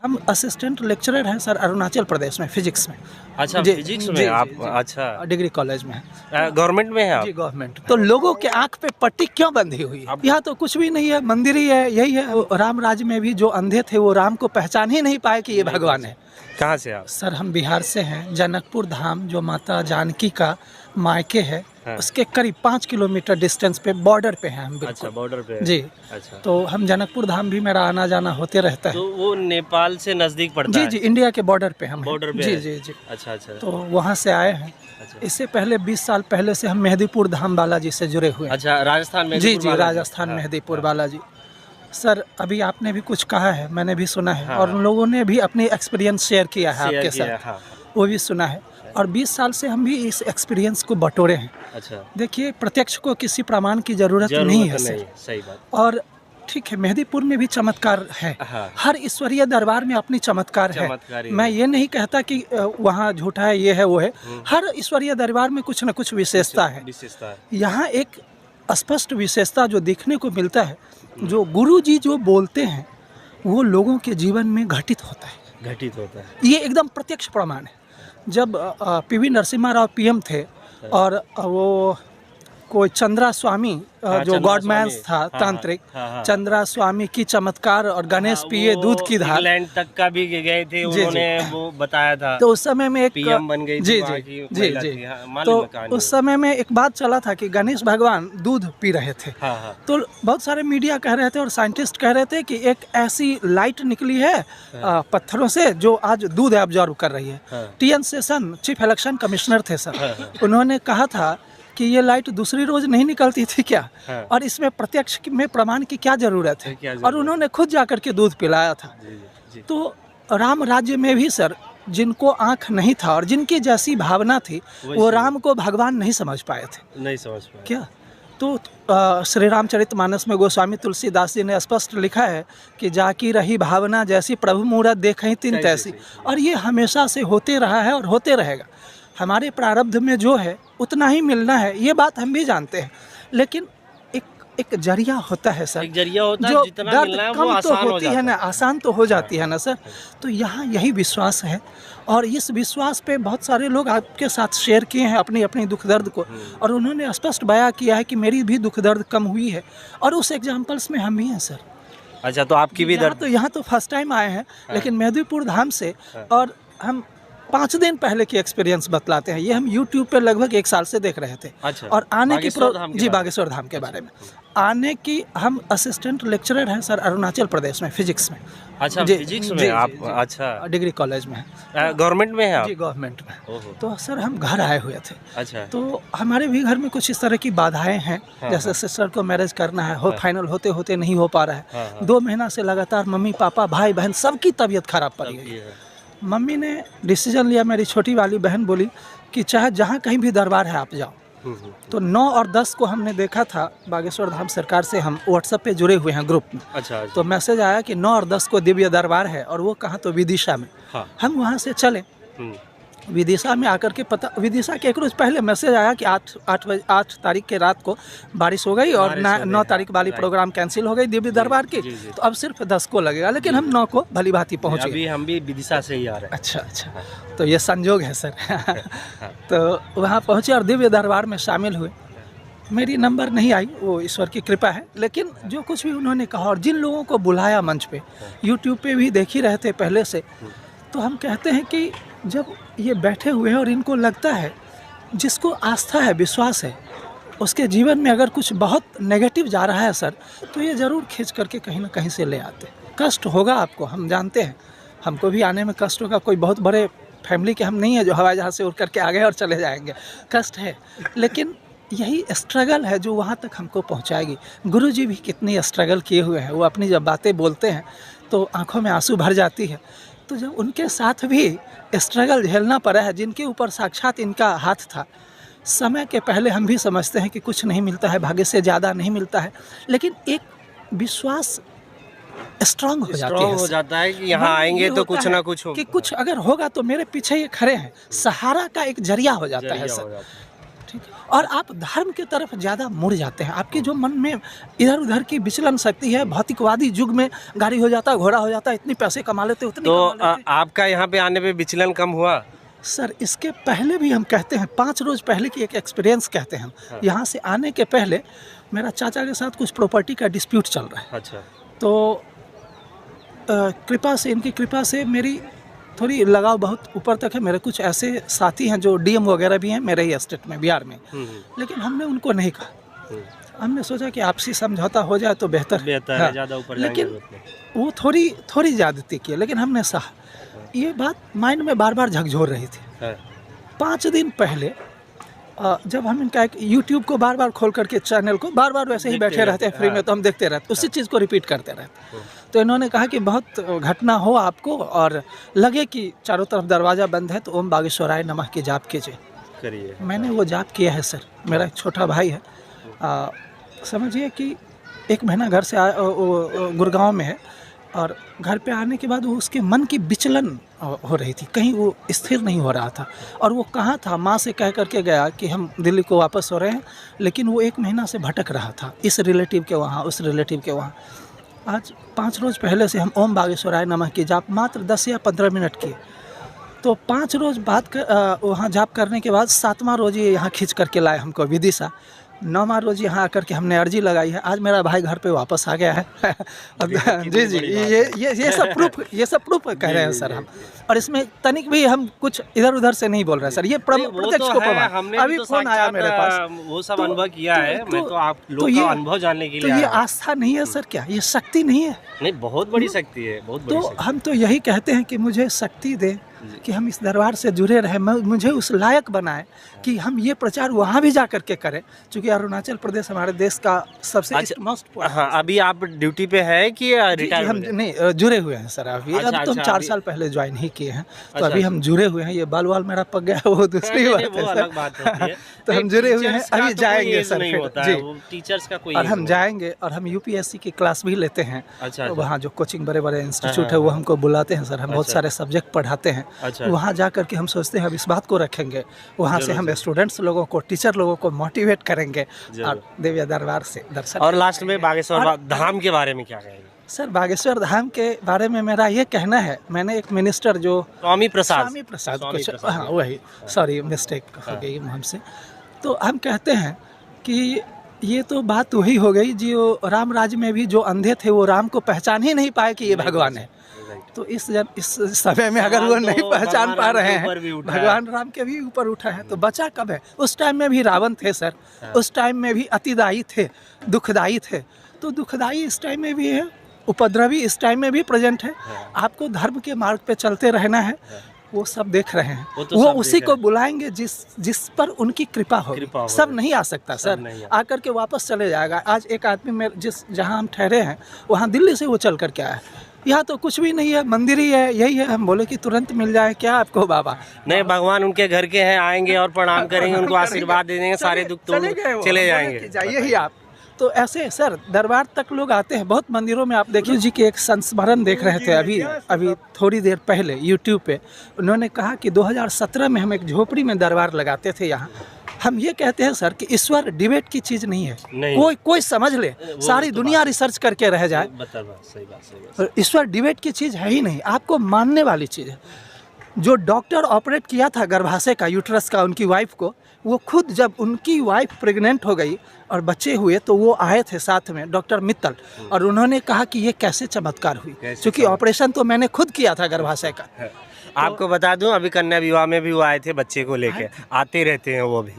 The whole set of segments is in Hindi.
हम असिस्टेंट लेक्चरर हैं सर, अरुणाचल प्रदेश में फिजिक्स में। अच्छा, जी, फिजिक्स जी, में जी, आप? जी। अच्छा, डिग्री कॉलेज में है। गवर्नमेंट में है आप? जी गवर्नमेंट। तो लोगों के आंख पे पट्टी क्यों बंधी हुई है? यहाँ तो कुछ भी नहीं है, मंदिर ही है, यही है। वो राम राज्य में भी जो अंधे थे वो राम को पहचान ही नहीं पाए कि ये भगवान है। कहाँ से आप? सर हम बिहार से हैं। जनकपुर धाम जो माता जानकी का मायके है, हाँ। उसके करीब 5 किलोमीटर डिस्टेंस पे बॉर्डर पे हैं हम अच्छा, बिल्कुल। बॉर्डर पे है। जी। अच्छा, तो हम जनकपुर धाम भी मेरा आना जाना होते रहता है। तो वो नेपाल से नजदीक पड़ता जी है? जी, इंडिया के बॉर्डर पे हम हैं। बॉर्डर पे जी है? जी जी। अच्छा अच्छा। तो वहाँ से आए हैं। अच्छा इससे पहले 20 साल पहले से हम मेहदीपुर धाम बालाजी से जुड़े हुए हैं। अच्छा, राजस्थान में? जी जी, राजस्थान मेहदीपुर बालाजी। सर अभी आपने भी कुछ कहा है, मैंने भी सुना है, हाँ, और हाँ। उन लोगों ने भी अपनी एक्सपीरियंस शेयर किया है आपके साथ, हाँ। वो भी सुना है। और 20 साल से हम भी इस एक्सपीरियंस को बटोरे हैं। अच्छा, देखिए, प्रत्यक्ष को किसी प्रमाण की ज़रूरत नहीं है सर। सही बात। और ठीक है, मेहदीपुर में भी चमत्कार है। हाँ। हर ईश्वरीय दरबार में अपनी चमत्कार है। चमत्कारी मैं है। ये नहीं कहता कि वहाँ झूठा है, ये है, वो है। हर ईश्वरीय दरबार में कुछ न कुछ विशेषता है। विशेषता है। यहाँ एक स्पष्ट विशेषता जो देखने को मिलता है, जो गुरु जी जो बोलते हैं वो लोगों के जीवन में घटित होता है। घटित होता है। ये एकदम प्रत्यक्ष प्रमाण है। जब पीवी नरसिम्हा राव पीएम थे और वो कोई चंद्रा स्वामी हाँ, जो चंद्रा गॉडमैन्स स्वामी। था, हाँ, तांत्रिक, हाँ। चंद्रा स्वामी की चमत्कार और गणेश हाँ, पिए वो दूध की धार। इंग्लैंड तक का भी गए थे, जी, उन्होंने वो बताया था। तो उस समय में एक पीएम बन गई थी जी वहाँ जी की जी महिला जी। थी। हाँ, मालूम तो है कहानी। उस समय में एक बात चला था कि गणेश भगवान दूध पी रहे थे। हाँ हाँ। तो बहुत सारे मीडिया कह रहे थे और साइंटिस्ट कह रहे थे कि एक ऐसी लाइट निकली है पत्थरों से जो आज दूध एब्जॉर्ब कर रही है। हाँ। TN session chief election commissioner थे सर, हाँ। उन्होंने कहा था कि ये लाइट दूसरी रोज नहीं निकलती थी क्या? हाँ। और इसमें प्रत्यक्ष में प्रमाण की क्या जरूरत है? क्या जरूरत और उन्होंने खुद जाकर के दूध पिलाया था। जी। तो राम राज्य में भी सर जिनको आंख नहीं था और जिनकी जैसी भावना थी, वो राम को भगवान नहीं समझ पाए थे। नहीं समझ पाया क्या? तो श्री रामचरितमानस में गोस्वामी तुलसीदास जी ने स्पष्ट लिखा है कि जाकी रही भावना जैसी प्रभु मूरत देखई तिन तैसी। और ये हमेशा से होते रहा है और होते रहेगा। हमारे प्रारब्ध में जो है उतना ही मिलना है, ये बात हम भी जानते हैं। लेकिन एक जरिया होता है सर, एक जरिया होता है, जो जितना दर्द मिलना है वो कम तो आसान हो होती जाता है ना, है। आसान तो हो जाती है ना सर। तो यहाँ यही विश्वास है और इस विश्वास पे बहुत सारे लोग आपके साथ शेयर किए हैं अपनी अपनी दुख दर्द को, और उन्होंने स्पष्ट बयां किया है कि मेरी भी दुख दर्द कम हुई है, और उस एग्जाम्पल्स में हम भी हैं सर। अच्छा, तो आपकी भी दर्द? तो यहाँ तो फर्स्ट टाइम आए हैं, लेकिन मेहदीपुर धाम से, और हम 5 दिन पहले की एक्सपीरियंस बतलाते हैं। ये हम YouTube पे लगभग 1 साल से देख रहे थे। अच्छा, और आने की बागेश्वर धाम के बारे में आने की, हम असिस्टेंट लेक्चरर हैं सर, अरुणाचल प्रदेश में फिजिक्स में। अच्छा, जी, फिजिक्स में जी, आप? जी, जी। अच्छा, डिग्री कॉलेज में है। गवर्नमेंट में है आप? जी गवर्नमेंट में। ओहो। तो सर हम घर आए हुए थे। अच्छा। तो हमारे भी घर में कुछ इस तरह की बाधाएं हैं। जैसे सिस्टर को मैरिज करना है, फाइनल होते होते नहीं हो पा रहा है। 2 महीना से लगातार मम्मी पापा भाई बहन सबकी तबीयत खराब पड़ी हुई है। मम्मी ने डिसीजन लिया, मेरी छोटी वाली बहन बोली कि चाहे जहाँ कहीं भी दरबार है आप जाओ। तो 9 और 10 को हमने देखा था, बागेश्वर धाम सरकार से हम व्हाट्सएप पे जुड़े हुए हैं ग्रुप में। अच्छा। तो मैसेज आया कि 9 और 10 को दिव्य दरबार है, और वो कहाँ? तो विदिशा में। हाँ। हम वहाँ से चले। विदिशा में आकर के पता, विदिशा के 1 रोज पहले मैसेज आया कि 8 तारीख के रात को बारिश हो गई और 9 तारीख वाली प्रोग्राम कैंसिल हो गई दिव्य दरबार की। तो अब सिर्फ 10 को लगेगा, लेकिन हम 9 को भली भांति पहुँच गए। अभी हम भी विदिशा से ही आ रहे हैं। अच्छा, तो ये संजोग है सर। तो वहाँ पहुँचे और दिव्य दरबार में शामिल हुए। मेरी नंबर नहीं आई, वो ईश्वर की कृपा है। लेकिन जो कुछ भी उन्होंने कहा और जिन लोगों को बुलाया मंच पे, यूट्यूब पे भी देख ही रहे थे पहले से, तो हम कहते हैं कि जब ये बैठे हुए हैं और इनको लगता है, जिसको आस्था है, विश्वास है, उसके जीवन में अगर कुछ बहुत नेगेटिव जा रहा है सर, तो ये ज़रूर खींच करके कहीं ना कहीं से ले आते। कष्ट होगा आपको, हम जानते हैं, हमको भी आने में कष्ट होगा। कोई बहुत बड़े फैमिली के हम नहीं है जो हवाई जहाज़ से उड़ करके आ गए और चले जाएंगे। कष्ट है, लेकिन यही स्ट्रगल है जो वहाँ तक हमको पहुँचाएगी। गुरुजी भी कितनी स्ट्रगल किए हुए हैं, वो अपनी जब बातें बोलते हैं तो आँखों में आंसू भर जाती है। तो जब उनके साथ भी स्ट्रगल झेलना पड़ा है, जिनके ऊपर साक्षात इनका हाथ था, समय के पहले हम भी समझते हैं कि कुछ नहीं मिलता है, भाग्य से ज़्यादा नहीं मिलता है, लेकिन एक विश्वास स्ट्रांग हो जाता है कि यहाँ आएंगे तो कुछ ना कुछ कि कुछ अगर होगा तो मेरे पीछे ये खड़े हैं। सहारा का एक जरिया हो जाता है सर। ठीक है। और आप धर्म की तरफ ज़्यादा मुड़ जाते हैं। आपके जो मन में इधर उधर की विचलन शक्ति है, भौतिकवादी युग में गाड़ी हो जाता है, घोड़ा हो जाता है, इतनी पैसे कमा लेते उतनी तो कमा लेते। आपका यहाँ पे आने पे विचलन कम हुआ? सर इसके पहले भी हम कहते हैं, 5 रोज़ पहले की एक एक्सपीरियंस कहते हैं हम। हाँ। यहाँ से आने के पहले मेरा चाचा के साथ कुछ प्रॉपर्टी का डिस्प्यूट चल रहा है। अच्छा। तो कृपा से, इनकी कृपा से मेरी थोड़ी लगाव बहुत ऊपर तक है। मेरे कुछ ऐसे साथी हैं जो डीएम वगैरह भी हैं मेरे ही स्टेट में, बिहार में, लेकिन हमने उनको नहीं कहा। हमने सोचा कि आपसी समझौता हो जाए तो बेहतर है, हाँ। ज़्यादा ऊपर लेकिन वो थोड़ी ज़्यादती की, लेकिन हमने सहा। ये बात माइंड में बार बार झकझोर रही थी। 5 दिन पहले जब हम इनका एक यूट्यूब को बार बार खोल करके चैनल को बार बार वैसे ही बैठे रहते हैं फ्री में, तो हम देखते रहते, उसी चीज़ को रिपीट करते रहते। तो इन्होंने कहा कि बहुत घटना हो आपको और लगे कि चारों तरफ दरवाज़ा बंद है तो ओम बागेश्वराय नमः की जाप कीजिए। करिए। मैंने वो जाप किया है सर। मेरा एक छोटा भाई है, समझिए कि 1 महीना घर से गुड़गांव में है, और घर पे आने के बाद वो उसके मन की विचलन हो रही थी, कहीं वो स्थिर नहीं हो रहा था। और वो कहाँ था, माँ से कह करके गया कि हम दिल्ली को वापस हो रहे हैं, लेकिन वो 1 महीना से भटक रहा था, इस रिलेटिव के वहाँ, उस रिलेटिव के वहाँ। आज 5 रोज़ पहले से हम ओम बागेश्वराय नमः की जाप मात्र 10 या 15 मिनट की। तो 5 रोज़ बाद वहाँ जाप करने के बाद 7वां रोज़ ये यहाँ खींच करके लाए हमको विदिशा। 9वां रोज़ यहाँ आकर के हमने अर्जी लगाई है। आज मेरा भाई घर पे वापस आ गया है। जी जी, ये सब प्रूफ कह रहे हैं सर हम। और इसमें तनिक भी हम कुछ इधर उधर से नहीं बोल रहे हैं सर, ये प्रत्यक्ष को प्रमाण। अभी फोन आया मेरे पास, वो सब अनुभव किया है। मैं तो आप लोग का अनुभव जानने के लिए तो ये आस्था नहीं है सर, क्या ये शक्ति नहीं है? नहीं, बहुत बड़ी शक्ति है, बहुत बड़ी तो हम तो यही कहते हैं कि मुझे शक्ति दे कि हम इस दरबार से जुड़े रहे, मुझे उस लायक बनाए कि हम ये प्रचार वहाँ भी जा कर के करें, क्योंकि अरुणाचल प्रदेश हमारे देश का सबसे मोस्ट। हाँ, अभी आप ड्यूटी पे है कि रिटायर? हम नहीं जुड़े हुए हैं सर अभी। अब तो हम 4 साल पहले ज्वाइन ही किए हैं, तो अभी हम जुड़े हुए हैं। ये बाल वाल मेरा पक गया वो दूसरी बात है। तो हम जुड़े हुए हैं, अभी जाएंगे सर जी, टीचर्स का कोई, और हम जाएंगे और हम यूपीएससी की क्लास भी लेते हैं। वहाँ जो कोचिंग बड़े बड़े इंस्टीट्यूट है वो हमको बुलाते हैं सर, हम बहुत सारे सब्जेक्ट पढ़ाते हैं। वहाँ जा करके हम सोचते हैं अब इस बात को रखेंगे, वहाँ से हम स्टूडेंट्स लोगों को, टीचर लोगों को मोटिवेट करेंगे और देवी दरबार से दर्शन। और लास्ट में बागेश्वर धाम के बारे में क्या कहेंगे? सर बागेश्वर धाम के बारे में मेरा ये कहना है, मैंने एक मिनिस्टर जो स्वामी प्रसाद कुछ, हाँ वही, सॉरी मिस्टेक हो गई हमसे। तो हम कहते हैं कि ये तो बात वही हो गई जो राम राज्य में भी जो अंधे थे वो राम को पहचान ही नहीं पाए कि ये भगवान है। तो इस समय में अगर वो नहीं पहचान पा रहे हैं, भगवान राम के भी ऊपर उठा है, तो बचा कब है? उस टाइम में भी रावण थे सर, उस टाइम में भी अतिदायी थे, दुखदायी थे। तो दुखदायी इस टाइम में भी है, उपद्रवी इस टाइम में भी प्रेजेंट है। आपको धर्म के मार्ग पे चलते रहना है, वो सब देख रहे हैं। वो उसी को बुलाएंगे जिस पर उनकी कृपा हो। सब नहीं आ सकता सर, आकर के वापस चले जाएगा। आज एक आदमी में जहाँ हम ठहरे हैं वहाँ दिल्ली से वो चल कर के आया। यहाँ तो कुछ भी नहीं है, मंदिर ही है, यही है। हम बोले कि तुरंत मिल जाए क्या आपको बाबा? नहीं, भगवान उनके घर के हैं, आएंगे और प्रणाम करेंगे, उनको आशीर्वाद दे देंगे, सारे दुख तो चले जाएंगे। जाइए ही आप। तो ऐसे सर दरबार तक लोग आते हैं, बहुत मंदिरों में। आप देखिए जी की एक संस्मरण देख रहे थे अभी थोड़ी देर पहले यूट्यूब पे, उन्होंने कहा कि 2017 में हम एक झोपड़ी में दरबार लगाते थे यहाँ। हम ये कहते हैं सर कि ईश्वर डिबेट की चीज़ नहीं है। कोई समझ ले, सारी दुनिया रिसर्च करके रह जाए, सही बात। ईश्वर डिबेट की चीज़ है ही नहीं, आपको मानने वाली चीज़ है। जो डॉक्टर ऑपरेट किया था गर्भाशय का, यूट्रस का, उनकी वाइफ को, वो खुद जब उनकी वाइफ प्रेग्नेंट हो गई और बच्चे हुए तो वो आए थे साथ में, डॉक्टर मित्तल, और उन्होंने कहा कि ये कैसे चमत्कार हुई, क्योंकि ऑपरेशन तो मैंने खुद किया था गर्भाशय का। आपको बता दूं, अभी कन्या विवाह में भी वो आए थे, बच्चे को लेके आते रहते हैं वो भी।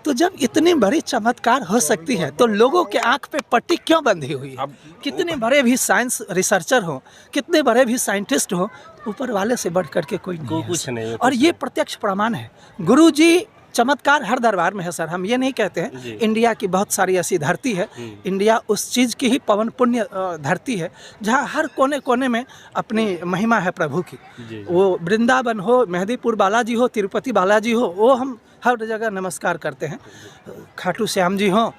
तो जब इतनी बड़ी चमत्कार हो सकती है तो लोगों के आंख पे पट्टी क्यों बंधी हुई है? कितने बड़े भी साइंस रिसर्चर हो, कितने बड़े भी साइंटिस्ट हो, ऊपर वाले से बढ़ करके कोई नहीं, कुछ नहीं। और ये प्रत्यक्ष प्रमाण है। गुरुजी, चमत्कार हर दरबार में है सर। हम ये नहीं कहते हैं, इंडिया की बहुत सारी ऐसी धरती है, इंडिया उस चीज़ की ही पवन पुण्य धरती है जहाँ हर कोने कोने में अपनी महिमा है प्रभु की। वो वृंदावन हो, मेहदीपुर बालाजी हो, तिरुपति बालाजी हो, वो हम हर जगह नमस्कार करते हैं। खाटू श्याम जी हो,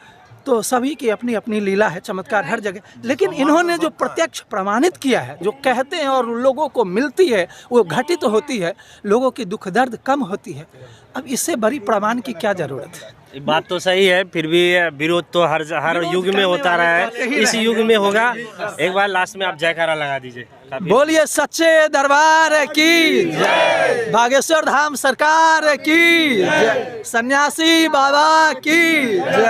तो सभी की अपनी अपनी लीला है, चमत्कार हर जगह। लेकिन इन्होंने जो प्रत्यक्ष प्रमाणित किया है, जो कहते हैं और लोगों को मिलती है, वो घटित होती है, लोगों की दुख दर्द कम होती है। अब इससे बड़ी प्रमाण की क्या ज़रूरत है? बात तो सही है, फिर भी विरोध तो हर युग में होता रहा है, इस युग में होगा। एक बार लास्ट में आप जयकारा लगा दीजिए। बोलिए सच्चे दरबार की जय, बागेश्वर धाम सरकार की जय, सन्यासी बाबा की जय।